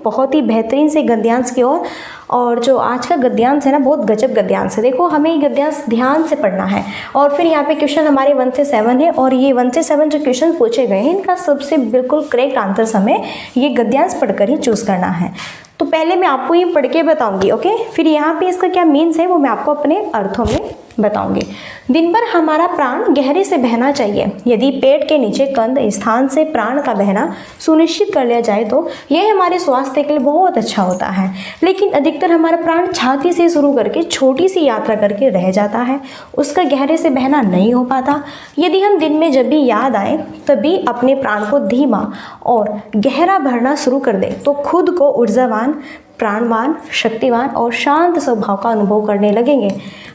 बहुत ही बेहतरीन से गद्यांश की ओर। और जो आज का गद्यांश है ना, बहुत गजब गद्यांश है। देखो हमें ये गद्यांश ध्यान से पढ़ना है। और फिर यहाँ पे क्वेश्चन हमारे 1 से 7 है, और ये 1 से 7 जो क्वेश्चन पूछे गए हैं इनका सबसे बिल्कुल करेक्ट आंसर हमें ये गद्यांश पढ़कर ही चूज़ करना है। तो पहले मैं आपको ये पढ़ के बताऊंगी, ओके। फिर यहाँ पे इसका क्या मीन्स है वो मैं आपको अपने अर्थों में बताऊंगी। दिन भर हमारा प्राण गहरे से बहना चाहिए। यदि पेट के नीचे कंध स्थान से प्राण का बहना सुनिश्चित कर लिया जाए तो यह हमारे स्वास्थ्य के लिए बहुत अच्छा होता है। लेकिन अधिकतर हमारा प्राण छाती से शुरू करके छोटी सी यात्रा करके रह जाता है, उसका गहरे से बहना नहीं हो पाता। यदि हम दिन में जब भी याद आए तभी अपने प्राण को धीमा और गहरा भरना शुरू कर दें तो खुद को ऊर्जावान, प्राणवान, शक्तिवान और शांत स्वभाव का अनुभव करने लगेंगे।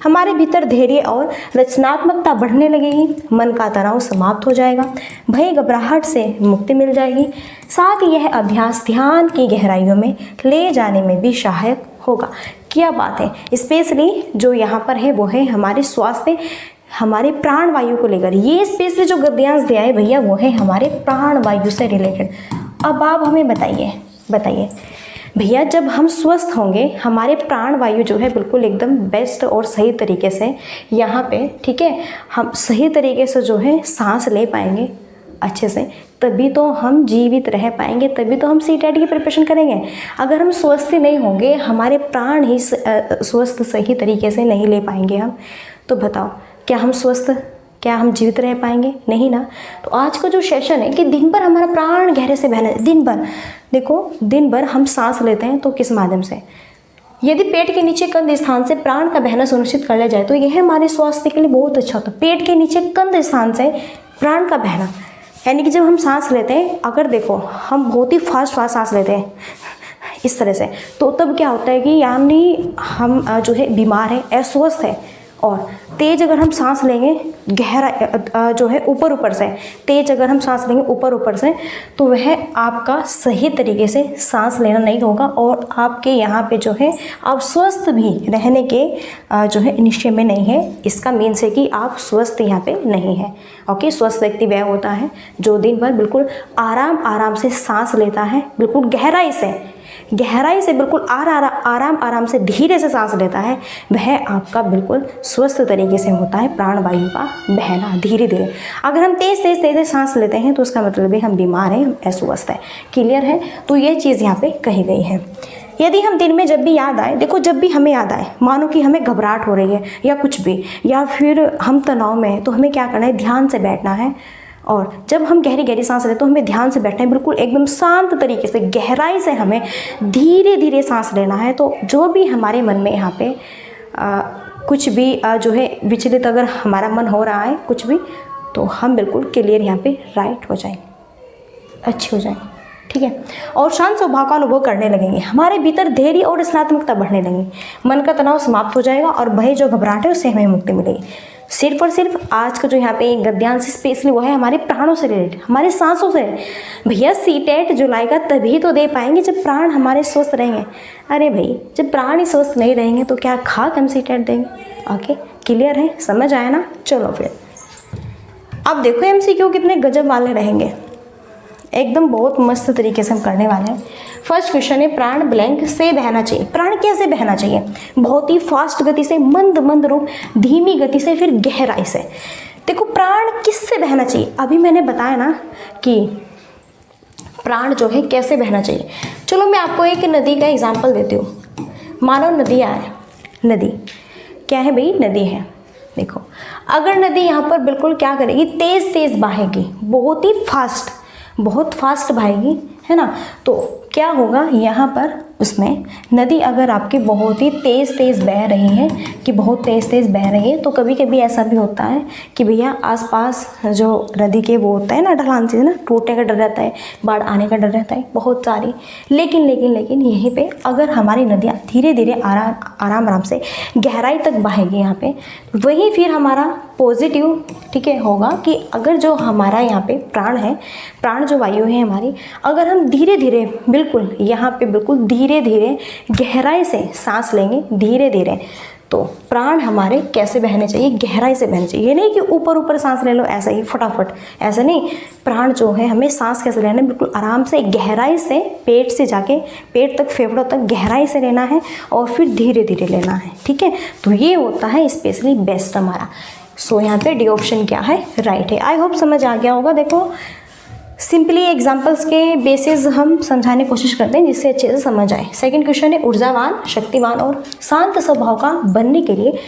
हमारे भीतर धैर्य और रचनात्मकता बढ़ने लगेगी, मन का तनाव समाप्त हो जाएगा, भय घबराहट से मुक्ति मिल जाएगी। साथ ही यह अभ्यास ध्यान की गहराइयों में ले जाने में भी सहायक होगा। क्या बात है। स्पेशली जो यहाँ पर है वो है हमारे स्वास्थ्य, हमारे प्राण वायु को लेकर। ये स्पेशली जो गद्यांश दिया है भैया वो है हमारे प्राण वायु से रिलेटेड। अब आप हमें बताइए भैया, जब हम स्वस्थ होंगे हमारे प्राण वायु जो है बिल्कुल एकदम बेस्ट और सही तरीके से यहाँ पे, ठीक है, हम सही तरीके से जो है सांस ले पाएंगे अच्छे से, तभी तो हम जीवित रह पाएंगे, तभी तो हम सीटेट की प्रिपरेशन करेंगे। अगर हम स्वस्थ नहीं होंगे, हमारे प्राण ही स्वस्थ सही तरीके से नहीं ले पाएंगे हम, तो बताओ क्या हम जीवित रह पाएंगे? नहीं ना। तो आज का जो सेशन है कि दिन भर हमारा प्राण गहरे से बहना, दिन भर देखो, दिन भर हम सांस लेते हैं तो किस माध्यम से? यदि पेट के नीचे कंध स्थान से प्राण का बहना सुनिश्चित कर लिया जाए तो यह हमारे स्वास्थ्य के लिए बहुत अच्छा होता है। पेट के नीचे कंध स्थान से प्राण का बहना, यानी कि जब हम सांस लेते हैं, अगर देखो हम बहुत ही फास्ट सांस लेते हैं इस तरह से, तो तब क्या होता है कि यानी हम जो है बीमार है, अस्वस्थ है। और तेज अगर हम सांस लेंगे गहरा जो है ऊपर से, तेज अगर हम सांस लेंगे ऊपर से, तो वह आपका सही तरीके से सांस लेना नहीं होगा और आपके यहाँ पे जो है आप स्वस्थ भी रहने के जो है निश्चय में नहीं है। इसका मीन्स है कि आप स्वस्थ यहाँ पे नहीं है। ओके, स्वस्थ व्यक्ति वह होता है जो दिन भर बिल्कुल आराम से सांस लेता है, बिल्कुल गहराई से बिल्कुल आराम से धीरे से सांस लेता है, वह आपका बिल्कुल स्वस्थ तरीके से होता है प्राण वायु का बहना धीरे धीरे। अगर हम तेज सांस लेते हैं तो उसका मतलब है हम बीमार हैं, हम अस्वस्थ हैं। क्लियर है? तो ये चीज़ यहाँ पे कही गई है। यदि हम दिन में जब भी याद आए, देखो जब भी हमें याद आए, मानो कि हमें घबराहट हो रही है या कुछ भी, या फिर हम तनाव में हैं, तो हमें क्या करना है? ध्यान से बैठना है। और जब हम गहरी सांस लेते हैं तो हमें ध्यान से बैठना है, बिल्कुल एकदम शांत तरीके से गहराई से हमें धीरे धीरे सांस लेना है। तो जो भी हमारे मन में यहाँ पे कुछ भी जो है विचलित अगर हमारा मन हो रहा है कुछ भी, तो हम बिल्कुल क्लियर यहाँ पे राइट हो जाएंगे, अच्छे हो जाएंगे, ठीक है। और शांत स्वभाव का अनुभव करने लगेंगे, हमारे भीतर धैर्य और रचनात्मकता बढ़ने लगेगी, मन का तनाव समाप्त हो जाएगा और भय जो घबराहट है उससे हमें मुक्ति मिलेगी। सिर्फ और सिर्फ आज का जो यहाँ पे गद्यांश स्पेशली वो है हमारे प्राणों से रिलेटेड, हमारे सांसों से। भैया सीटेट जुलाई का तभी तो दे पाएंगे जब प्राण हमारे स्वस्थ रहेंगे। अरे भाई, जब प्राण ही स्वस्थ नहीं रहेंगे तो क्या खाक हम सीटेट देंगे? ओके, क्लियर है? समझ आया ना? चलो फिर अब देखो एमसीक्यू कितने गजब वाले रहेंगे, एकदम बहुत मस्त तरीके से हम करने वाले हैं। फर्स्ट क्वेश्चन है, प्राण ब्लैंक से बहना चाहिए। प्राण कैसे बहना चाहिए? बहुत ही फास्ट गति से, मंद रूप, धीमी गति से, फिर गहराई से। देखो प्राण किससे बहना चाहिए? अभी मैंने बताया ना कि प्राण जो है कैसे बहना चाहिए। चलो मैं आपको एक नदी का एग्जाम्पल देती हूँ। मानो नदियाँ है, नदी क्या है भाई? नदी है। देखो अगर नदी यहाँ पर बिल्कुल क्या करेगी? तेज बहेगी, बहुत फास्ट बहेगी, है ना। तो क्या होगा यहाँ पर उसमें नदी अगर आपकी बहुत ही तेज़ बह रही है कि बहुत तेज़ बह रही है, तो कभी कभी ऐसा भी होता है कि भैया आसपास जो नदी के वो होता है ना, ढलान चीज़ ना, टूटने का डर रहता है, बाढ़ आने का डर रहता है बहुत सारी। लेकिन यहीं पे अगर हमारी नदियाँ धीरे धीरे आराम से गहराई तक बहेगी यहाँ पे, वही फिर हमारा पॉजिटिव, ठीक है, होगा कि अगर जो हमारा यहाँ पे प्राण है, प्राण जो वायु है हमारी, अगर हम धीरे धीरे बिल्कुल यहाँ पे बिल्कुल धीरे धीरे गहराई से सांस लेंगे धीरे धीरे, तो प्राण हमारे कैसे बहने चाहिए, गहराई से बहने चाहिए। ये नहीं कि ऊपर ऊपर सांस ले लो ऐसा ही फटाफट, ऐसा नहीं। प्राण जो है हमें सांस कैसे लेना है, बिल्कुल आराम से गहराई से पेट से जाके पेट तक फेफड़ों तक गहराई से लेना है और फिर धीरे धीरे लेना है, ठीक है। तो ये होता है स्पेशली बेस्ट हमारा। सो यहाँ पे डी ऑप्शन क्या है, राइट है। आई होप समझ आ गया होगा। देखो सिंपली एग्जाम्पल्स के बेसिस हम समझाने की कोशिश करते हैं जिससे अच्छे से समझ आए। सेकंड क्वेश्चन है ऊर्जावान, शक्तिवान और शांत स्वभाव का बनने के लिए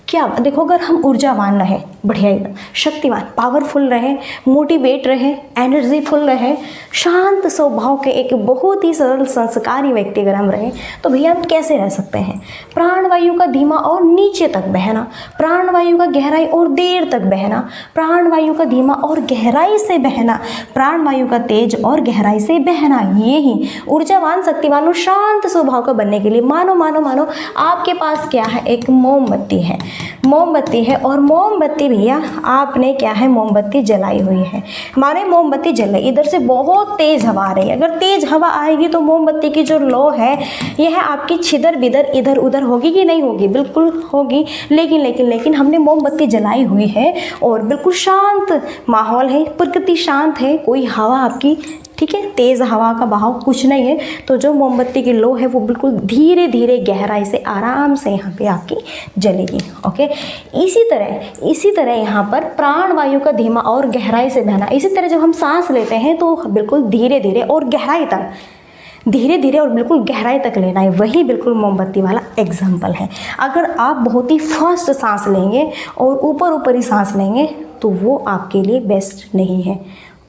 क्या। देखो अगर हम ऊर्जावान रहे, बढ़िया एकदम शक्तिवान, पावरफुल रहे, मोटिवेट रहे, एनर्जीफुल रहे, शांत स्वभाव के एक बहुत ही सरल संस्कारी व्यक्ति अगर हम रहे तो भैया हम कैसे रह सकते हैं। प्राणवायु का धीमा और नीचे तक बहना, प्राणवायु का गहराई और देर तक बहना, प्राणवायु का धीमा और गहराई से बहना, प्राणवायु का तेज और गहराई से बहना, ये ही ऊर्जावान, शक्तिवान और शांत स्वभाव का बनने के लिए मानो मानो मानो आपके पास क्या है, एक मोमबत्ती है, मोमबत्ती है। और मोमबत्ती भैया आपने क्या है, मोमबत्ती जलाई हुई है। हमारे मोमबत्ती जल रही, इधर से बहुत तेज हवा आ रही है। अगर तेज हवा आएगी तो मोमबत्ती की जो लो है यह है आपकी छिदर बिदर इधर उधर होगी कि नहीं होगी, बिल्कुल होगी। लेकिन लेकिन लेकिन हमने मोमबत्ती जलाई हुई है और बिल्कुल शांत माहौल है, प्रकृति शांत है, कोई हवा आपकी, ठीक है, तेज़ हवा का बहाव कुछ नहीं है। तो जो मोमबत्ती की लो है वो बिल्कुल धीरे धीरे गहराई से आराम से यहाँ पे आपकी जलेगी। ओके, इसी तरह यहाँ पर प्राणवायु का धीमा और गहराई से बहना। इसी तरह जब हम सांस लेते हैं तो बिल्कुल धीरे धीरे और गहराई तक, धीरे धीरे और बिल्कुल गहराई तक लेना है, वही बिल्कुल मोमबत्ती वाला एग्जाम्पल है। अगर आप बहुत ही फास्ट सांस लेंगे और ऊपर ऊपर ही सांस लेंगे तो वो आपके लिए बेस्ट नहीं है।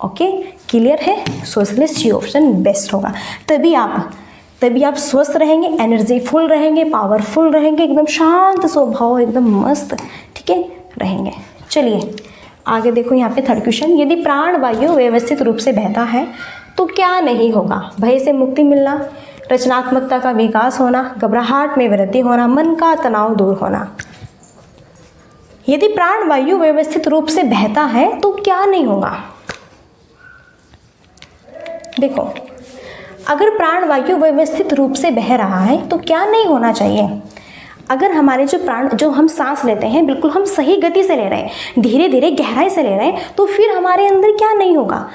ओके, क्लियर है। सो इसलिए सी ऑप्शन बेस्ट होगा। तभी आप स्वस्थ रहेंगे, एनर्जीफुल रहेंगे, पावरफुल रहेंगे, एकदम शांत स्वभाव, एकदम मस्त, ठीक है, रहेंगे। चलिए आगे देखो यहाँ पे थर्ड क्वेश्चन, यदि प्राणवायु व्यवस्थित रूप से बहता है तो क्या नहीं होगा। भय से मुक्ति मिलना, रचनात्मकता का विकास होना, घबराहट में वृद्धि होना, मन का तनाव दूर होना। यदि प्राणवायु व्यवस्थित रूप से बहता है तो क्या नहीं होगा। देखो अगर प्राणवायु व्यवस्थित रूप से बह रहा है तो क्या नहीं होना चाहिए। अगर हमारे जो हम सांस लेते हैं बिल्कुल हम सही गति से ले रहे हैं, धीरे धीरे गहराई से ले रहे हैं, तो फिर हमारे अंदर क्या नहीं होगा,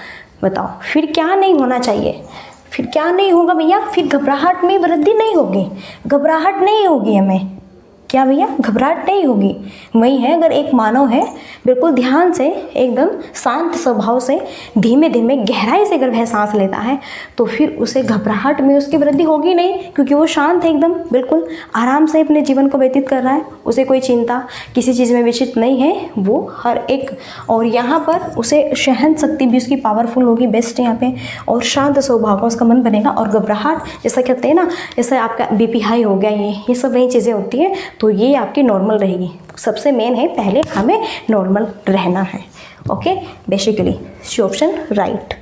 बताओ फिर क्या नहीं होना चाहिए। फिर क्या नहीं होगा भैया, फिर घबराहट में वृद्धि नहीं होगी, घबराहट नहीं होगी हमें, क्या भैया, घबराहट नहीं होगी। वही है, अगर एक मानव है बिल्कुल ध्यान से एकदम शांत स्वभाव से धीमे धीमे गहराई से अगर वह सांस लेता है तो फिर उसे घबराहट में उसकी वृद्धि होगी नहीं, क्योंकि वो शांत है, एकदम बिल्कुल आराम से अपने जीवन को व्यतीत कर रहा है, उसे कोई चिंता किसी चीज़ में विचलित नहीं है, वो हर एक। और यहाँ पर उसे सहन शक्ति भी उसकी पावरफुल होगी, बेस्ट यहाँ पे, और शांत स्वभाव का उसका मन बनेगा। और घबराहट जैसा कहते हैं ना, जैसे आपका बीपी हाई हो गया, ये सब वही चीज़ें होती है, तो ये आपकी नॉर्मल रहेगी। सबसे मेन है पहले हमें नॉर्मल रहना है। Okay, basically C option right.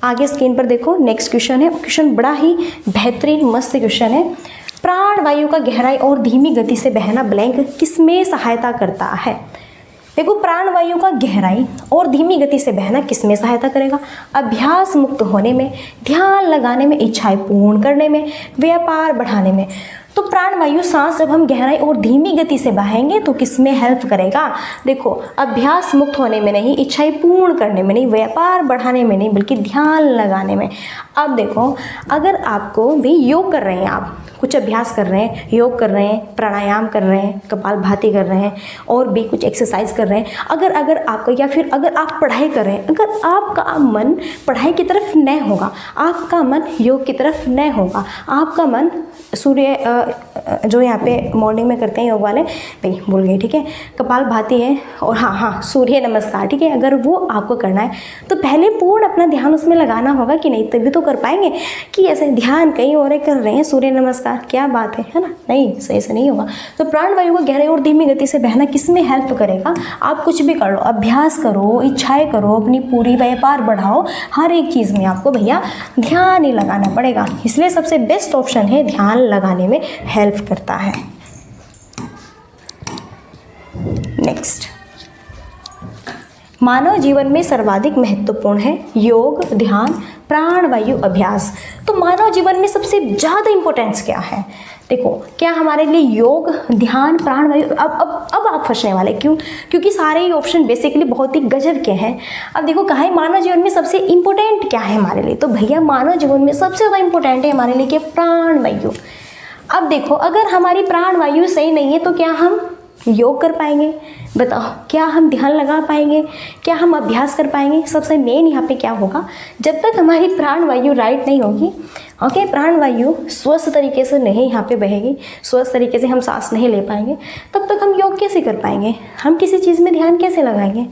आगे स्क्रीन पर देखो नेक्स्ट क्वेश्चन है, क्वेश्चन बड़ा ही बेहतरीन मस्त क्वेश्चन है। प्राणवायु का गहराई और धीमी गति से बहना ब्लैंक किसमें सहायता करता है। देखो प्राणवायु का गहराई और धीमी गति से बहना किसमें सहायता करेगा, अभ्यास मुक्त होने में, ध्यान लगाने में, इच्छाएं पूर्ण करने में, व्यापार बढ़ाने में। तो प्राणवायु सांस जब हम गहराई और धीमी गति से बहाएंगे तो किसमें हेल्प करेगा। देखो अभ्यास मुक्त होने में नहीं, इच्छाएं पूर्ण करने में नहीं, व्यापार बढ़ाने में नहीं, बल्कि ध्यान लगाने में। अब देखो अगर आपको भी योग कर रहे हैं, आप कुछ अभ्यास कर रहे हैं, योग कर रहे हैं, प्राणायाम कर रहे हैं, कपालभाति कर रहे हैं और भी कुछ एक्सरसाइज कर रहे हैं, अगर आपका या फिर अगर आप पढ़ाई कर रहे हैं, अगर आपका मन पढ़ाई की तरफ न होगा, आपका मन योग की तरफ न होगा, आपका मन सूर्य जो यहाँ पे मॉर्निंग में करते हैं योग वाले, भाई भूल गए, ठीक है, कपालभाति है और हाँ सूर्य नमस्कार, ठीक है, अगर वो आपको करना है तो पहले पूर्ण अपना ध्यान उसमें लगाना होगा कि नहीं, तभी तो कर पाएंगे। कि ऐसे ध्यान कहीं और कर रहे हैं, सूर्य नमस्कार क्या बात है ना, नहीं, सही से नहीं होगा। तो प्राणवायु को गहराई और धीमी गति से बहना किसमें हेल्प करेगा। आप कुछ भी कर लो, अभ्यास करो, इच्छाएं करो, अपनी पूरी व्यापार बढ़ाओ, हर एक चीज़ में आपको भैया ध्यान ही लगाना पड़ेगा। इसलिए सबसे बेस्ट ऑप्शन है ध्यान लगाने में हेल्प करता है। नेक्स्ट, मानव जीवन में सर्वाधिक महत्वपूर्ण है योग, ध्यान, प्राणवायु अभ्यास। तो मानव जीवन में सबसे ज़्यादा इम्पोर्टेंस क्या है? देखो, क्या हमारे लिए योग, ध्यान, प्राणवायु। अब आप फंसने वाले, क्यों? क्योंकि सारे ही ऑप्शन बेसिकली बहुत ही गजब के हैं। अब देखो, कहा है मानव जीवन में सबसे इम्पोर्टेंट क्या है हमारे लिए, तो भैया मानव जीवन में सबसे ज़्यादा इम्पोर्टेंट है हमारे लिए क्या? प्राणवायु। अब देखो, अगर हमारी प्राणवायु सही नहीं है तो क्या हम योग कर पाएंगे? बताओ, क्या हम ध्यान लगा पाएंगे? क्या हम अभ्यास कर पाएंगे? सबसे मेन यहाँ पे क्या होगा, जब तक हमारी प्राणवायु राइट नहीं होगी, ओके, प्राणवायु स्वस्थ तरीके से नहीं यहाँ पे बहेगी, स्वस्थ तरीके से हम सांस नहीं ले पाएंगे, तब तक हम योग कैसे कर पाएंगे? हम किसी चीज़ में ध्यान कैसे लगाएंगे?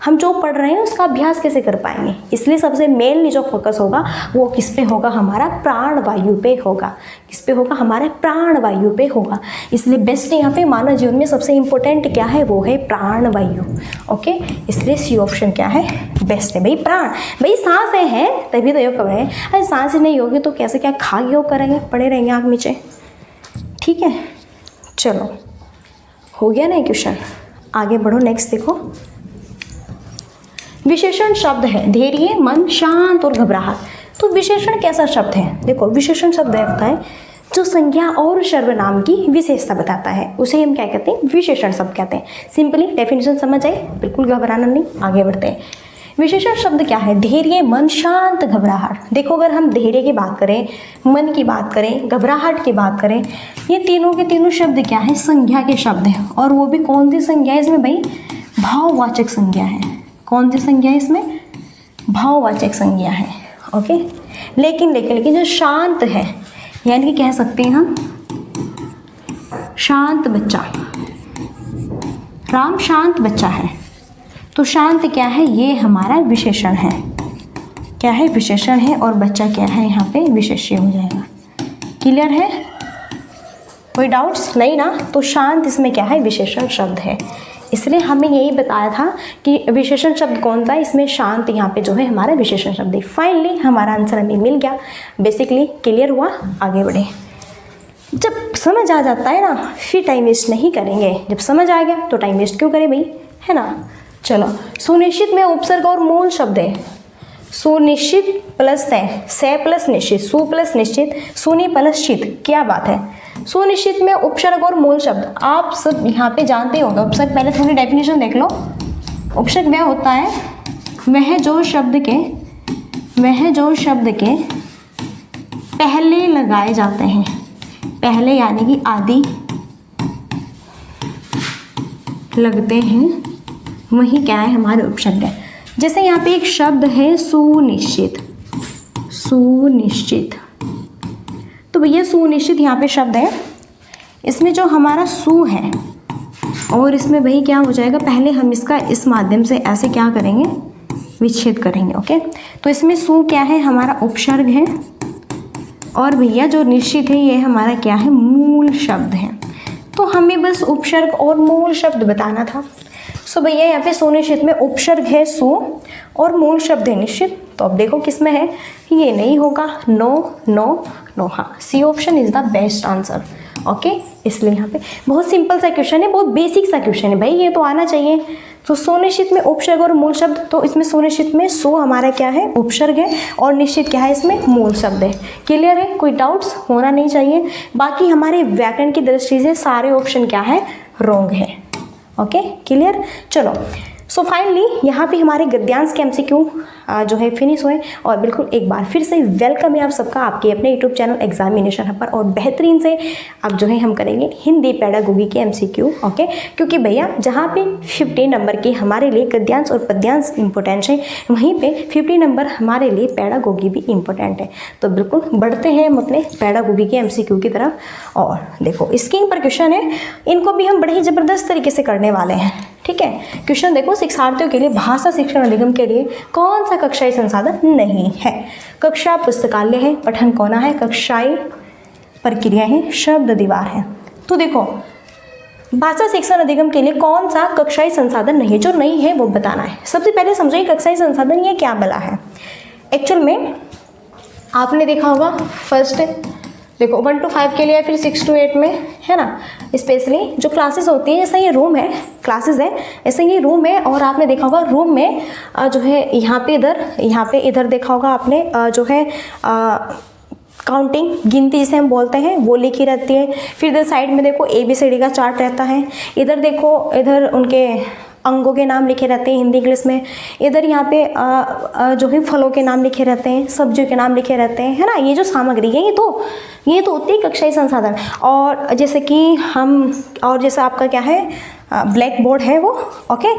हम जो पढ़ रहे हैं उसका अभ्यास कैसे कर पाएंगे? इसलिए सबसे मेनली जो फोकस होगा वो किस पे होगा? हमारा प्राणवायु पे होगा। किस पे होगा? हमारे प्राणवायु पे होगा। इसलिए बेस्ट यहाँ पे मानव जीवन में सबसे इम्पोर्टेंट क्या है? वो है प्राणवायु। ओके, इसलिए सी ऑप्शन क्या है? बेस्ट है भाई, प्राण। भाई सांस है तभी तो योग कर रहे हैं। अरे सांस ही नहीं होगी तो कैसे क्या खा योग करेंगे? पड़े रहेंगे आँख नीचे। ठीक है, चलो हो गया ना क्वेश्चन, आगे बढ़ो। नेक्स्ट देखो, विशेषण शब्द है धैर्य, मन, शांत और घबराहट। तो विशेषण कैसा शब्द है? देखो, विशेषण शब्द होता है जो संज्ञा और सर्वनाम की विशेषता बताता है, उसे हम क्या कहते हैं? विशेषण शब्द कहते हैं। सिंपली डेफिनेशन समझ आए, बिल्कुल घबराना नहीं, आगे बढ़ते हैं। विशेषण शब्द क्या है? धैर्य, मन, शांत, घबराहट। देखो, अगर हम धैर्य की बात करें, मन की बात करें, घबराहट की बात करें, ये तीनों के तीनों शब्द क्या है? संज्ञा के शब्द हैं। और वो भी कौन सी संज्ञा है इसमें भाई? भाववाचक संज्ञा है। कौन सी संज्ञा है इसमें? भाववाचक संज्ञा है। ओके, लेकिन जो शांत है, यानी कि कह सकते हैं हम शांत बच्चा, राम शांत बच्चा है, तो शांत क्या है? ये हमारा विशेषण है। क्या है? विशेषण है। और बच्चा क्या है? यहाँ पे विशेष्य हो जाएगा। क्लियर है? कोई डाउट्स नहीं ना? तो शांत इसमें क्या है? विशेषण शब्द है। इसलिए हमें यही बताया था कि विशेषण शब्द कौन सा है, इसमें शांत यहाँ पे जो है हमारा विशेषण शब्द है। फाइनली हमारा आंसर हमें मिल गया। बेसिकली क्लियर हुआ, आगे बढ़े। जब समझ आ जाता है ना, फिर टाइम वेस्ट नहीं करेंगे। जब समझ आ गया तो टाइम वेस्ट क्यों करें भाई, है ना? चलो, सुनिश्चित में उपसर्ग और मूल शब्द है। सुनिश्चित प्लस है, से प्लस निश्चित, सु प्लस निश्चित, सुनि प्लस चित। क्या बात है? सुनिश्चित में उपसर्ग और मूल शब्द आप सब यहाँ पे जानते होंगे। उपसर्ग पहले थोड़ी डेफिनेशन देख लो। उपसर्ग वह होता है वह जो शब्द के पहले लगाए जाते हैं। पहले यानी कि आदि लगते हैं, वही क्या है? हमारे उपसर्ग है। जैसे यहाँ पे एक शब्द है सुनिश्चित, सुनिश्चित, तो भैया सुनिश्चित यहाँ पे शब्द है, इसमें जो हमारा सु है और इसमें भाई क्या हो जाएगा? पहले हम इसका इस माध्यम से ऐसे क्या करेंगे? विच्छेद करेंगे। ओके, तो इसमें सु क्या है? हमारा उपसर्ग है। और भैया जो निश्चित है ये हमारा क्या है? मूल शब्द है। तो हमें बस उपसर्ग और मूल शब्द बताना था। सो भैया यहाँ पे सुनिश्चित में उपसर्ग है सु और मूल शब्द है निश्चित। तो अब देखो किस में है? ये नहीं होगा। नो नो नो, हाँ, C option is the best answer. Okay, इसलिए यहाँ पे बहुत सिंपल सा क्वेश्चन है, बहुत बेसिक सा क्वेश्चन है भाई, ये तो आना चाहिए। तो सुनिश्चित में उपसर्ग और मूल शब्द, तो इसमें सुनिश्चित में सु हमारा क्या है? उपसर्ग है, और निश्चित क्या है? इसमें मूल शब्द है। क्लियर है? कोई डाउट्स होना नहीं चाहिए। बाकी हमारे व्याकरण की दृष्टि से सारे ऑप्शन क्या है? रॉन्ग है। Okay, clear? चलो, सो फाइनली यहाँ पे हमारे गद्यांश के एमसीक्यू जो है फिनिश हुए। और बिल्कुल एक बार फिर से वेलकम है आप सबका आपके अपने यूट्यूब चैनल एग्जामिनेशन हब पर। और बेहतरीन से अब जो है हम करेंगे हिंदी पेडागोगी के एमसीक्यू। ओके, क्योंकि भैया जहाँ पे 50 नंबर के हमारे लिए गद्यांश और पद्यांश इंपॉर्टेंट है, वहीं पे 50 नंबर हमारे लिए पेडागोगी भी इम्पोर्टेंट है। तो बिल्कुल बढ़ते हैं हम अपने पेडागोगी के एमसीक्यू की तरफ। और देखो स्क्रीन पर क्वेश्चन है, इनको भी हम बड़े ही ज़बरदस्त तरीके से करने वाले हैं। ठीक है, क्वेश्चन देखो, शिक्षार्थियों के लिए भाषा शिक्षण अधिगम के लिए कौन सा कक्षाई संसाधन नहीं है? कक्षा पुस्तकालय है, पठन कोना है, कक्षाई प्रक्रिया है, शब्द दीवार है। तो देखो भाषा शिक्षण अधिगम के लिए कौन सा कक्षाई संसाधन नहीं है? जो नहीं है वो बताना है। सबसे पहले समझिए कक्षाई संसाधन ये क्या बला है। एक्चुअल में आपने देखा होगा फर्स्ट देखो 1 to 5 के लिए, फिर 6 to 8 में, है ना। स्पेशली जो क्लासेस होती हैं, जैसा ये रूम है, क्लासेस है, ऐसे ये रूम है। और आपने देखा होगा रूम में जो है यहाँ पे इधर देखा होगा आपने जो है काउंटिंग, गिनती जिसे हम बोलते हैं, वो लिखी रहती है। फिर इधर साइड में देखो ABCD का चार्ट रहता है। इधर देखो, इधर उनके अंगों के नाम लिखे रहते हैं हिंदी इंग्लिश में। इधर यहाँ पे जो है फलों के नाम लिखे रहते हैं, सब्जियों के नाम लिखे रहते हैं, है ना। ये जो सामग्री है ये तो होती है कक्षाई संसाधन। और जैसे कि और जैसे आपका क्या है, ब्लैक बोर्ड है वो, ओके,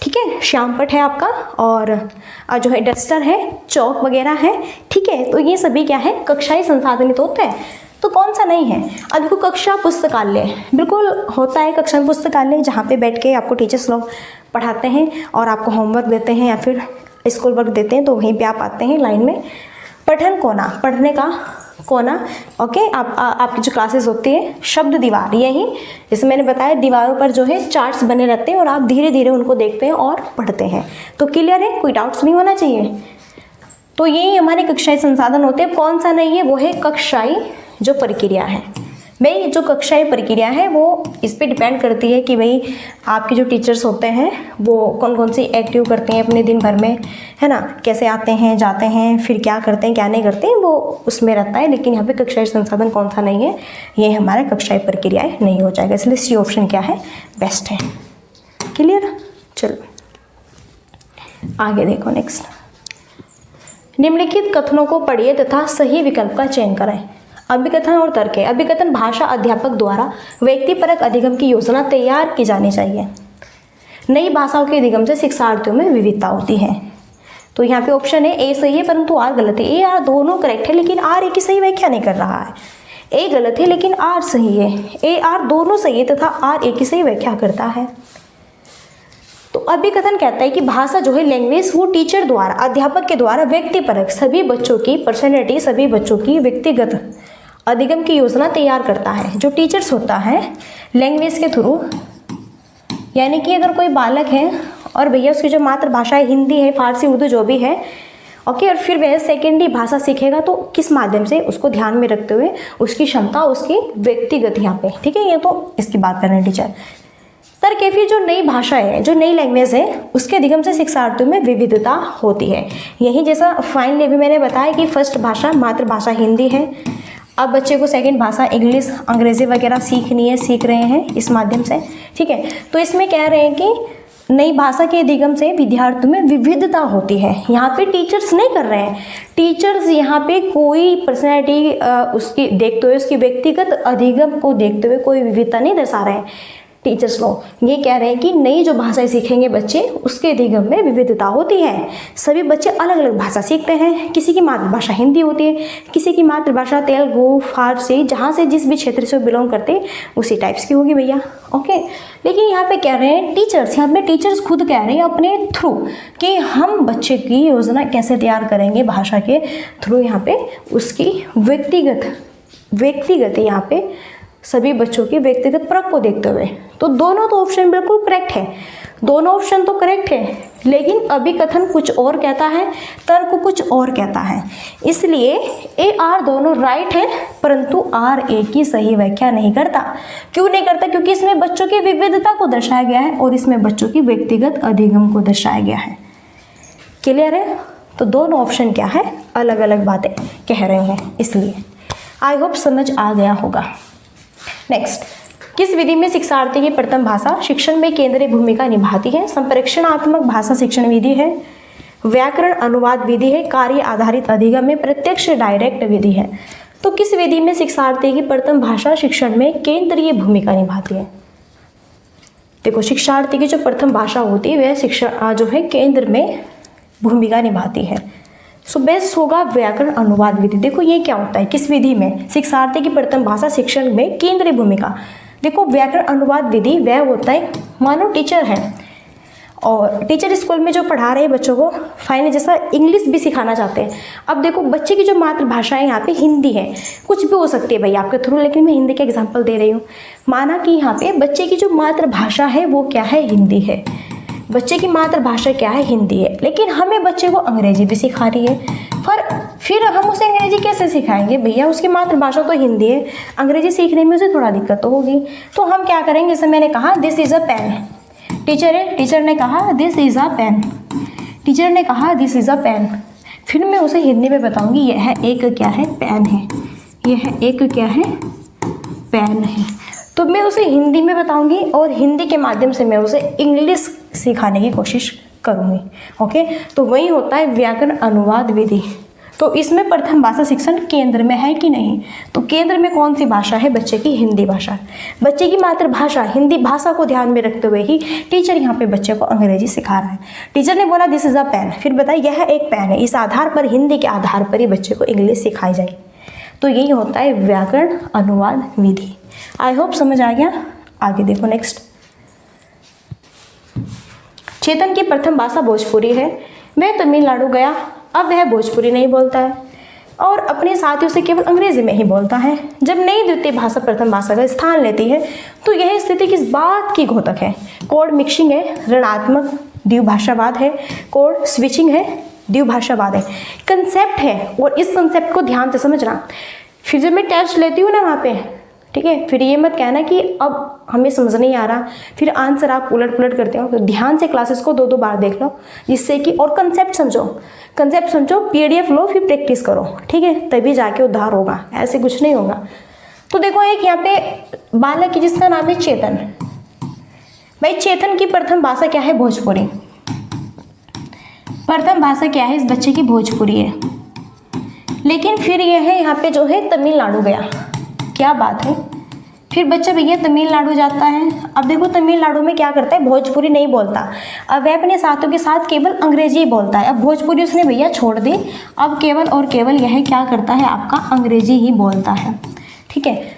ठीक है, श्यामपट है आपका, और जो है डस्टर है, चौक वगैरह है, ठीक है। तो ये सभी क्या है, कक्षाई संसाधनित होते हैं। तो कौन सा नहीं है। अब देखो कक्षा पुस्तकालय बिल्कुल होता है, कक्षा पुस्तकालय जहाँ पे बैठ के आपको टीचर्स लोग पढ़ाते हैं और आपको होमवर्क देते हैं या फिर स्कूल वर्क देते हैं, तो वहीं पे आप आते हैं लाइन में। पठन कोना, पढ़ने का कोना, ओके। आपकी जो क्लासेस होती है, शब्द दीवार, यही जैसे मैंने बताया दीवारों पर जो है चार्ट्स बने रहते हैं और आप धीरे धीरे उनको देखते हैं और पढ़ते हैं। तो क्लियर है, कोई डाउट्स नहीं होना चाहिए। तो यही हमारे कक्षाई संसाधन होते हैं। कौन सा नहीं है, वो है कक्षाई जो प्रक्रिया है। भाई जो कक्षाई प्रक्रिया है वो इस पे डिपेंड करती है कि भाई आपके जो टीचर्स होते हैं वो कौन कौन सी एक्टिव करते हैं अपने दिन भर में, है ना, कैसे आते हैं जाते हैं, फिर क्या करते हैं क्या नहीं करते हैं, वो उसमें रहता है। लेकिन यहाँ पे कक्षाई संसाधन कौन सा नहीं है, ये हमारा कक्षाई प्रक्रियाएँ नहीं हो जाएगा। इसलिए सी ऑप्शन क्या है, बेस्ट है। क्लियर, चलो आगे देखो। नेक्स्ट, निम्नलिखित कथनों को पढ़िए तथा सही विकल्प का चयन करें। अभिकथन और तर्क है। अभिकथन, भाषा अध्यापक द्वारा व्यक्तिपरक अधिगम की योजना तैयार की जानी चाहिए। नई भाषाओं के अधिगम से शिक्षार्थियों में विविधता होती है। तो यहाँ पे ऑप्शन है ए सही है परंतु आर गलत है। ए आर दोनों करेक्ट है लेकिन आर ए की सही व्याख्या नहीं कर रहा है। ए गलत है लेकिन आर सही है। ए आर दोनों सही है तथा आर ए की सही व्याख्या करता है। तो अभिकथन कहता है कि भाषा जो है लैंग्वेज, वो टीचर द्वारा, अध्यापक के द्वारा व्यक्तिपरक सभी बच्चों की पर्सनैलिटी, सभी बच्चों की व्यक्तिगत अधिगम की योजना तैयार करता है। जो टीचर्स होता है लैंग्वेज के थ्रू, यानी कि अगर कोई बालक है और भैया उसकी जो मातृभाषा है हिंदी है, फारसी, उर्दू जो भी है, ओके, और फिर वह सेकेंडरी भाषा सीखेगा तो किस माध्यम से, उसको ध्यान में रखते हुए उसकी क्षमता, उसकी व्यक्तिगत यहाँ पे, ठीक है, ये तो इसकी बात कर रहे हैं टीचर। तर्क है, फिर जो नई भाषा है, जो नई लैंग्वेज है, उसके अधिगम से शिक्षार्थियों में विविधता होती है। यही जैसा फाइनली अभी मैंने बताया कि फर्स्ट भाषा मातृभाषा हिंदी है, अब बच्चे को सेकंड भाषा इंग्लिश, अंग्रेजी वगैरह सीखनी है, सीख रहे हैं इस माध्यम से, ठीक है। तो इसमें कह रहे हैं कि नई भाषा के अधिगम से विद्यार्थियों में विविधता होती है। यहाँ पे टीचर्स नहीं कर रहे हैं, टीचर्स यहाँ पे कोई पर्सनैलिटी उसकी देखते हुए, उसकी व्यक्तिगत अधिगम को देखते हुए कोई विविधता नहीं दर्शा रहे हैं। टीचर्स लोग ये कह रहे हैं कि नई जो भाषाएं सीखेंगे बच्चे, उसके अधिगम में विविधता होती है। सभी बच्चे अलग अलग भाषा सीखते हैं, किसी की मातृभाषा हिंदी होती है, किसी की मातृभाषा तेलुगु, फारसी, जहाँ से जिस भी क्षेत्र से बिलोंग करते उसी टाइप्स की होगी भैया, ओके। लेकिन यहाँ पे कह रहे हैं टीचर्स, यहाँ पे टीचर्स खुद कह रहे हैं अपने थ्रू कि हम बच्चे की योजना कैसे तैयार करेंगे भाषा के थ्रू, यहाँ पे उसकी व्यक्तिगत यहाँ पे सभी बच्चों की व्यक्तिगत परख को देखते हुए। तो दोनों तो ऑप्शन बिल्कुल करेक्ट है, दोनों ऑप्शन तो करेक्ट है, लेकिन अभिकथन कुछ और कहता है, तर्क कुछ और कहता है। इसलिए ए आर दोनों राइट है परंतु आर ए की सही व्याख्या नहीं करता। क्यों नहीं करता? क्योंकि इसमें बच्चों की विविधता को दर्शाया गया है और इसमें बच्चों की व्यक्तिगत अधिगम को दर्शाया गया है। क्लियर है? तो दोनों ऑप्शन क्या है, अलग अलग बातें कह रहे हैं। इसलिए आई होप समझ आ गया होगा। नेक्स्ट, किस विधि में शिक्षार्थी की प्रथम भाषा शिक्षण में केंद्रीय भूमिका निभाती है? संप्रेषणात्मक भाषा शिक्षण विधि है, व्याकरण अनुवाद विधि है, कार्य आधारित अधिगम में, प्रत्यक्ष डायरेक्ट विधि है। तो किस विधि में शिक्षार्थी की प्रथम भाषा शिक्षण में केंद्रीय भूमिका निभाती है? देखो, शिक्षार्थी की जो प्रथम भाषा होती है वह शिक्षा जो है केंद्र में भूमिका निभाती है। सो बेस्ट होगा व्याकरण अनुवाद विधि। देखो ये क्या होता है, किस विधि में शिक्षार्थी की प्रथम भाषा शिक्षण में केंद्रीय भूमिका। देखो व्याकरण अनुवाद विधि वह होता है, मानो टीचर है और टीचर स्कूल में जो पढ़ा रहे हैं बच्चों को, फाइनली जैसा इंग्लिश भी सिखाना चाहते हैं। अब देखो बच्चे की जो मातृभाषा है यहाँ पे हिंदी है, कुछ भी हो सकती है भाई आपके थ्रू, लेकिन मैं हिंदी का एग्जाम्पल दे रही हूँ। माना कि यहाँ पे बच्चे की जो मातृभाषा है वो क्या है, हिंदी है। बच्चे की मातृभाषा क्या है, हिंदी है, लेकिन हमें बच्चे को अंग्रेजी भी सिखा रही है। फिर हम उसे अंग्रेजी कैसे सिखाएंगे भैया, उसकी मातृभाषा तो हिंदी है, अंग्रेजी सीखने में उसे थोड़ा दिक्कत तो होगी। तो हम क्या करेंगे, जैसे मैंने कहा this is a pen, teacher है, टीचर ने कहा this is a pen, teacher ने कहा दिस इज़ अ पेन, फिर मैं उसे हिंदी में बताऊंगी यह एक क्या है, पेन है, यह एक क्या है, पेन है। तो मैं उसे हिंदी में बताऊंगी और हिंदी के माध्यम से मैं उसे इंग्लिश सिखाने की कोशिश करूंगी। ओके, तो वही होता है व्याकरण अनुवाद विधि। तो इसमें प्रथम भाषा शिक्षण केंद्र में है कि नहीं, तो केंद्र में कौन सी भाषा है, बच्चे की हिंदी भाषा, बच्चे की मातृभाषा हिंदी भाषा को ध्यान में रखते हुए ही टीचर यहाँ पे बच्चे को अंग्रेजी सिखा रहा है। टीचर ने बोला दिस इज़ अ पेन, फिर बताया यह एक पेन है, इस आधार पर हिंदी के आधार पर ही बच्चे को इंग्लिश सिखाई जाए। तो यही होता है व्याकरण अनुवाद विधि। आई होप समझ आ गया। आगे देखो नेक्स्ट, चेतन की प्रथम भाषा भोजपुरी है, वह तमिलनाडु गया, अब वह भोजपुरी नहीं बोलता है और अपने साथियों से केवल अंग्रेजी में ही बोलता है। जब नई द्वितीय भाषा प्रथम भाषा का स्थान लेती है तो यह स्थिति किस बात की घोतक है, कोड मिक्सिंग है, ऋणात्मक द्विभाषावाद है, कोड स्विचिंग है, द्विभाषावाद है, कंसेप्ट है। और इस कंसेप्ट को ध्यान से समझना। फिर जब मैं टेस्ट लेती हूँ ना वहाँ पे, ठीक है, फिर ये मत कहना कि अब हमें समझ नहीं आ रहा, फिर आंसर आप उलट पुलट करते हो। तो ध्यान से क्लासेस को 2-2 बार देख लो, जिससे कि और कंसेप्ट समझो, पीडीएफ लो, फिर प्रैक्टिस करो, ठीक है, तभी जाके उद्धार होगा, ऐसे कुछ नहीं होगा। तो देखो एक यहाँ पे बालक है जिसका नाम है चेतन। भाई चेतन की प्रथम भाषा क्या है, भोजपुरी। प्रथम भाषा क्या है इस बच्चे की, भोजपुरी है। लेकिन फिर यह है यहाँ पे जो है तमिलनाडु गया, क्या बात है। फिर बच्चा भैया तमिलनाडु जाता है, अब देखो तमिलनाडु में क्या करता है, भोजपुरी नहीं बोलता, अब वह अपने साथियों के साथ केवल अंग्रेजी ही बोलता है। अब भोजपुरी उसने भैया छोड़ दी, अब केवल और केवल यह क्या करता है, आपका अंग्रेजी ही बोलता है, ठीक है।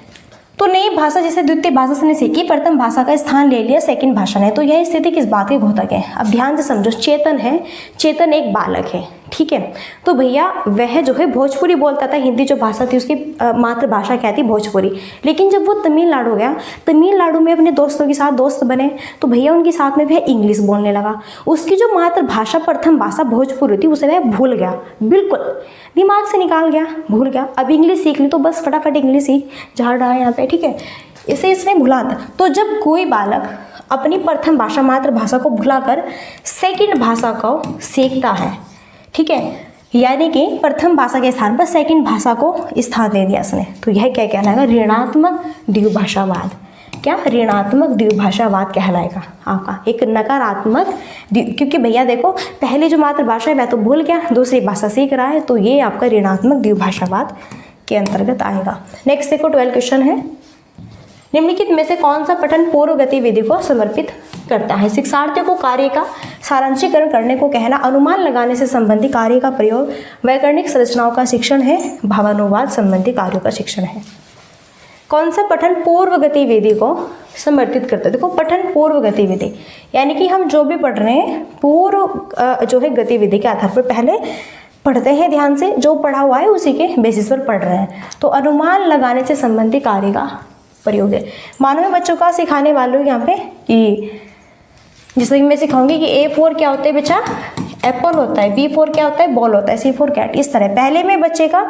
तो नई भाषा जैसे द्वितीय भाषा से ने सीखी, प्रथम भाषा का स्थान ले लिया सेकंड भाषा ने, तो यह स्थिति किस बात की घोतक है। अब ध्यान से समझो, चेतन है, चेतन एक बालक है, ठीक है। तो भैया वह जो है भोजपुरी बोलता था, हिंदी जो भाषा थी उसकी मातृभाषा क्या थी, भोजपुरी। लेकिन जब वो तमिलनाडु गया, तमिलनाडु में अपने दोस्तों के साथ दोस्त बने, तो भैया उनके साथ में वह इंग्लिश बोलने लगा। उसकी जो मातृभाषा प्रथम भाषा भोजपुरी थी उसे वह भूल गया, बिल्कुल दिमाग से निकाल गया, भूल गया। अब इंग्लिश सीख ली तो बस फटाफट इंग्लिश ही झाड़ रहा है यहाँ पे, ठीक है, इसे इसने भुला दिया। तो जब कोई बालक अपनी प्रथम भाषा मातृभाषा को भुलाकर सेकंड भाषा को सीखता है, ठीक है, यानी कि प्रथम भाषा के स्थान पर सेकंड भाषा को स्थान दे दिया उसने, तो यह क्या कहलाएगा, ऋणात्मक द्विभाषावाद। क्या, ऋणात्मक द्विभाषावाद कहलाएगा आपका, एक नकारात्मक। क्योंकि भैया देखो पहले जो मातृभाषा है वह तो भूल गया, दूसरी भाषा सीख रहा है, तो ये आपका ऋणात्मक द्विभाषावाद के अंतर्गत आएगा। नेक्स्ट देखो 12 क्वेश्चन है, निम्नलिखित में से कौन सा पठन पूर्व गतिविधि को समर्पित करता है। शिक्षार्थियों को कार्य का सारांशीकरण करने को कहना, अनुमान लगाने से संबंधित कार्य का प्रयोग, वैकरणिक संरचनाओं का शिक्षण है, भावानुवाद संबंधी कार्यों का शिक्षण है। कौन सा पठन पूर्व गतिविधि को समर्पित करता है। देखो पठन पूर्व गतिविधि यानी कि हम जो भी पढ़ रहे हैं पूर्व जो है गतिविधि के आधार पर पहले पढ़ते हैं, ध्यान से जो पढ़ा हुआ है उसी के बेसिस पर पढ़ रहे हैं। तो अनुमान लगाने से संबंधित कार्य का प्रयोग है। मानो मैं बच्चों का सिखाने वाली हूँ यहाँ पे कि जैसे कि मैं सिखाऊंगी कि A4 क्या होता है बच्चा, एप्पल होता है, B4 क्या होता है, बॉल होता है, C4 कैट। इस तरह पहले मैं बच्चे का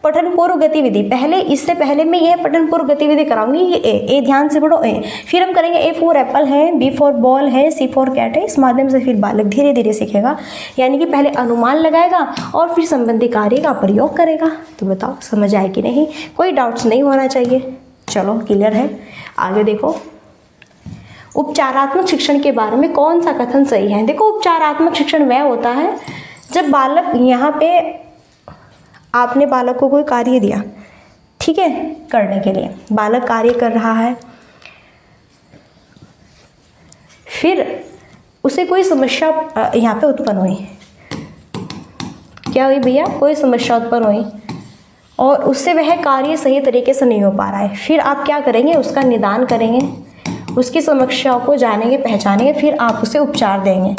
पठन पूर्व गतिविधि इससे पहले मैं यह पठन पूर्व गतिविधि कराऊंगी, ये ए ध्यान से पढ़ो ए, फिर हम करेंगे A4 एप्पल है, B4 बॉल है, C4 कैट है। इस माध्यम से फिर बालक धीरे धीरे सीखेगा, यानी कि पहले अनुमान लगाएगा और फिर संबंधित कार्य का प्रयोग करेगा। तो बताओ समझ आए कि नहीं, कोई डाउट्स नहीं होना चाहिए। चलो क्लियर है। आगे देखो उपचारात्मक शिक्षण के बारे में कौन सा कथन सही है। देखो उपचारात्मक शिक्षण वह होता है जब बालक, यहाँ पे आपने बालक को कोई कार्य दिया, ठीक है, करने के लिए बालक कार्य कर रहा है, फिर उसे कोई समस्या यहाँ पे उत्पन्न हुई। क्या हुई भैया, कोई समस्या उत्पन्न हुई और उससे वह कार्य सही तरीके से नहीं हो पा रहा है। फिर आप क्या करेंगे, उसका निदान करेंगे, उसकी समस्याओं को जानेंगे, पहचानेंगे, फिर आप उसे उपचार देंगे,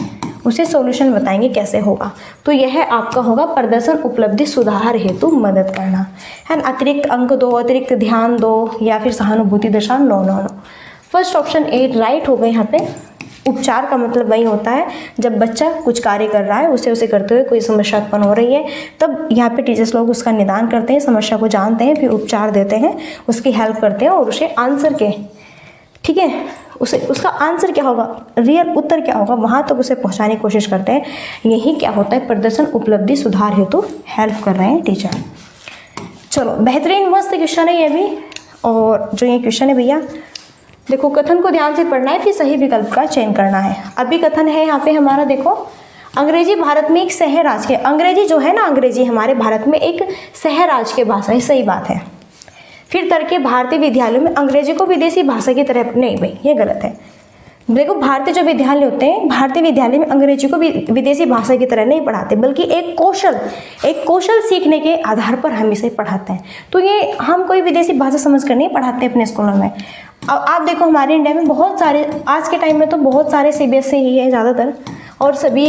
उसे सॉल्यूशन बताएंगे कैसे होगा। तो यह आपका होगा प्रदर्शन उपलब्धि सुधार हेतु मदद करना है। अतिरिक्त अंक दो, अतिरिक्त ध्यान दो या फिर सहानुभूति दर्शाओ। No no no, first option 8 right हो गए यहाँ पे। उपचार का मतलब वही होता है जब बच्चा कुछ कार्य कर रहा है उसे करते हुए कोई समस्या उत्पन्न हो रही है, तब यहाँ पे टीचर्स लोग उसका निदान करते हैं, समस्या को जानते हैं, फिर उपचार देते हैं, उसकी हेल्प करते हैं और उसे आंसर के, ठीक है, उसका आंसर क्या होगा, रियल उत्तर क्या होगा, वहाँ तक उसे पहुँचाने की कोशिश करते हैं। यही क्या होता है, प्रदर्शन उपलब्धि सुधार हेतु हेल्प कर रहे हैं टीचर। चलो बेहतरीन मस्त क्वेश्चन है ये भी। और जो ये क्वेश्चन है भैया देखो, कथन को ध्यान से पढ़ना है, फिर सही विकल्प का चयन करना है। अभी कथन है यहाँ पे हमारा, देखो अंग्रेजी भारत में एक सह राज के, अंग्रेजी जो है ना, अंग्रेजी हमारे भारत में एक सह राज के भाषा है, सही बात है। फिर तर्क के भारतीय विद्यालयों में अंग्रेजी को विदेशी भाषा की तरह, नहीं भाई ये गलत है। देखो भारतीय जो विद्यालय होते हैं, भारतीय विद्यालय में अंग्रेजी को विदेशी भाषा की तरह नहीं पढ़ाते, बल्कि एक कौशल सीखने के आधार पर हम इसे पढ़ाते हैं। तो ये हम कोई विदेशी भाषा समझकर नहीं पढ़ाते अपने स्कूलों में। अब आप देखो हमारे इंडिया में बहुत सारे, आज के टाइम में तो बहुत सारे CBSE ही है ज़्यादातर, और सभी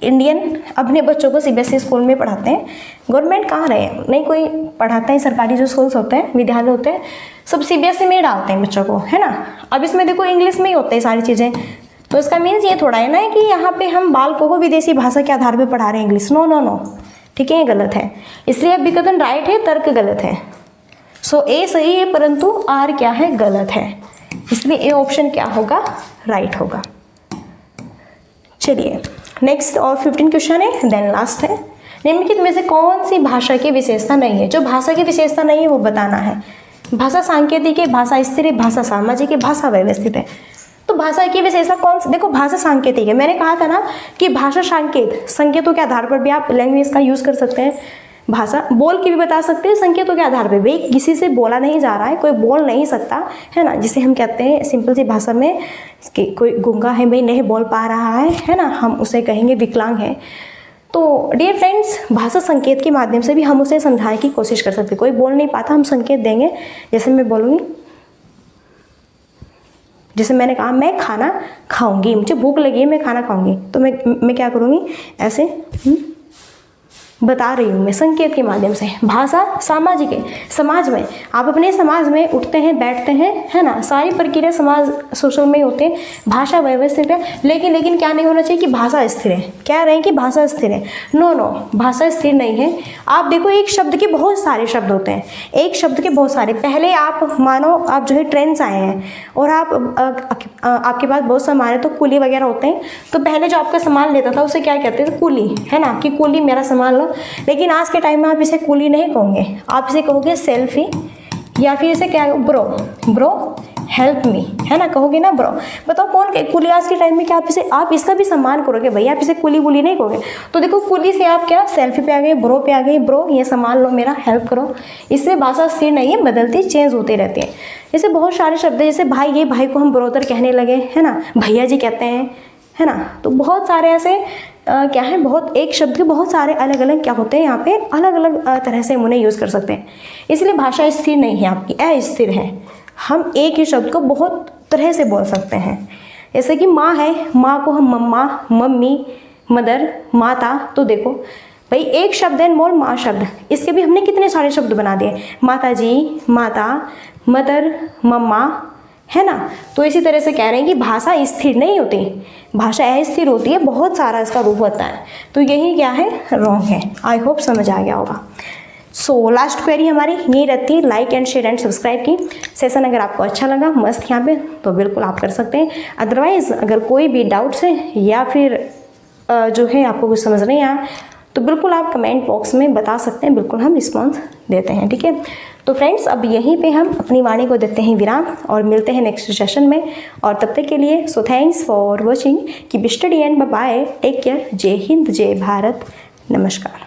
इंडियन अपने बच्चों को CBSE स्कूल में पढ़ाते हैं। गवर्नमेंट कहाँ रहे, नहीं कोई पढ़ाता है। सरकारी जो स्कूल्स होते हैं, विद्यालय होते हैं, सब CBSE में ही डालते हैं बच्चों को, है ना। अब इसमें देखो इंग्लिश में ही होते हैं सारी चीज़ें, तो इसका मीन्स ये थोड़ा है ना कि यहाँ पे हम बालकों को विदेशी भाषा के आधार पर पढ़ा रहे हैं इंग्लिश। नो, ठीक है, ये गलत है। इसलिए अब विकथन राइट है, तर्क गलत है। सो ए सही है, परंतु आर क्या है, गलत है। इसलिए ए ऑप्शन क्या होगा, राइट होगा। चलिए नेक्स्ट और 15 क्वेश्चन है, देन लास्ट है। निम्नलिखित में से कौन सी भाषा की विशेषता नहीं है। जो भाषा की विशेषता नहीं है वो बताना है। भाषा सांकेतिक है, भाषा स्थिर है, भाषा सामाजिक है, भाषा व्यवस्थित है। तो भाषा की विशेषता कौन सी, देखो भाषा सांकेतिक है। मैंने कहा था ना कि भाषा संकेतों के आधार पर भी आप लैंग्वेज का यूज़ कर सकते हैं। भाषा बोल के भी बता सकते हैं, संकेतों के आधार पे भी। किसी से बोला नहीं जा रहा है, कोई बोल नहीं सकता है ना, जिसे हम कहते हैं सिंपल सी भाषा में कि कोई गूंगा है भाई, नहीं बोल पा रहा है ना, हम उसे कहेंगे विकलांग है। तो डियर फ्रेंड्स, भाषा संकेत के माध्यम से भी हम उसे समझाने की कोशिश कर सकते हैं। कोई बोल नहीं पाता, हम संकेत देंगे। जैसे मैं बोलूँगी, जैसे मैंने कहा मैं खाना खाऊंगी, मुझे भूख लगी है, मैं खाना खाऊंगी, तो मैं क्या करूँगी, ऐसे बता रही हूँ मैं संकेत के माध्यम से। भाषा सामाजिक है, समाज में आप अपने समाज में उठते हैं, बैठते हैं, है ना, सारी प्रक्रिया समाज सोशल में होते हैं। भाषा व्यवस्थित है, लेकिन क्या नहीं होना चाहिए कि भाषा स्थिर है। क्या रहे कि भाषा स्थिर है, नो, भाषा स्थिर नहीं है। आप देखो एक शब्द के बहुत सारे शब्द होते हैं, एक शब्द के बहुत सारे। पहले आप मानो आप जो है ट्रेन से आए हैं और आपके पास बहुत सामान है, तो कुली वगैरह होते हैं। तो पहले जो आपका सामान लेता था उसे क्या कहते थे, कुली, है ना, कि कुली मेरा सामान लो। लेकिन आज के टाइम में आप इसे कुली नहीं कहोगे, आप इसे कहोगे सेल्फी, या फिर इसे क्या, ब्रो हेल्प मी, है ना, कहोगे ना ब्रो। बताओ कौन कुली आज के टाइम में, क्या आप इसका भी सम्मान करोगे भाई, आप इसे कुली नहीं कहोगे। तो देखो कुली से आप क्या सेल्फी पे आ गए, ब्रो पे आ गए, ब्रो ये सामान लो मेरा, हेल्प करो। इससे भाषा स्थिर नहीं है, बदलती चेंज होते रहती है। जैसे बहुत सारे शब्द है, जैसे भाई, ये भाई को हम ब्रोदर कहने लगे, है ना, भैया जी कहते हैं, है ना। तो बहुत सारे ऐसे क्या है, बहुत एक शब्द के बहुत सारे अलग अलग क्या होते हैं, यहाँ पे अलग अलग तरह से हम उन्हें यूज़ कर सकते हैं। इसलिए भाषा स्थिर नहीं है आपकी, अस्थिर है। हम एक ही शब्द को बहुत तरह से बोल सकते हैं। जैसे कि माँ है, माँ को हम मम्मा, मम्मी, मदर, माता। तो देखो भाई एक शब्द है मोल माँ शब्द, इसके भी हमने कितने सारे शब्द बना दिए, माता जी, माता, मदर, मम्मा, है ना। तो इसी तरह से कह रहे हैं कि भाषा स्थिर नहीं होती, भाषा अस्थिर होती है, बहुत सारा इसका रूप होता है। तो यही क्या है, रॉन्ग है। आई होप समझ आ गया होगा। सो लास्ट क्वेरी हमारी यही रहती है, like and share and subscribe की। सेशन अगर आपको अच्छा लगा मस्त यहाँ पे, तो बिल्कुल आप कर सकते हैं। अदरवाइज़ अगर कोई भी डाउट्स है या फिर जो है आपको कुछ समझ नहीं आया, तो बिल्कुल आप कमेंट बॉक्स में बता सकते हैं, बिल्कुल हम रिस्पॉन्स देते हैं, ठीक है। तो फ्रेंड्स अब यहीं पे हम अपनी वाणी को देते हैं विराम और मिलते हैं नेक्स्ट सेशन में। और तब तक के लिए so thanks for watching, keep study and bye, take care, जय हिंद, जय भारत, नमस्कार।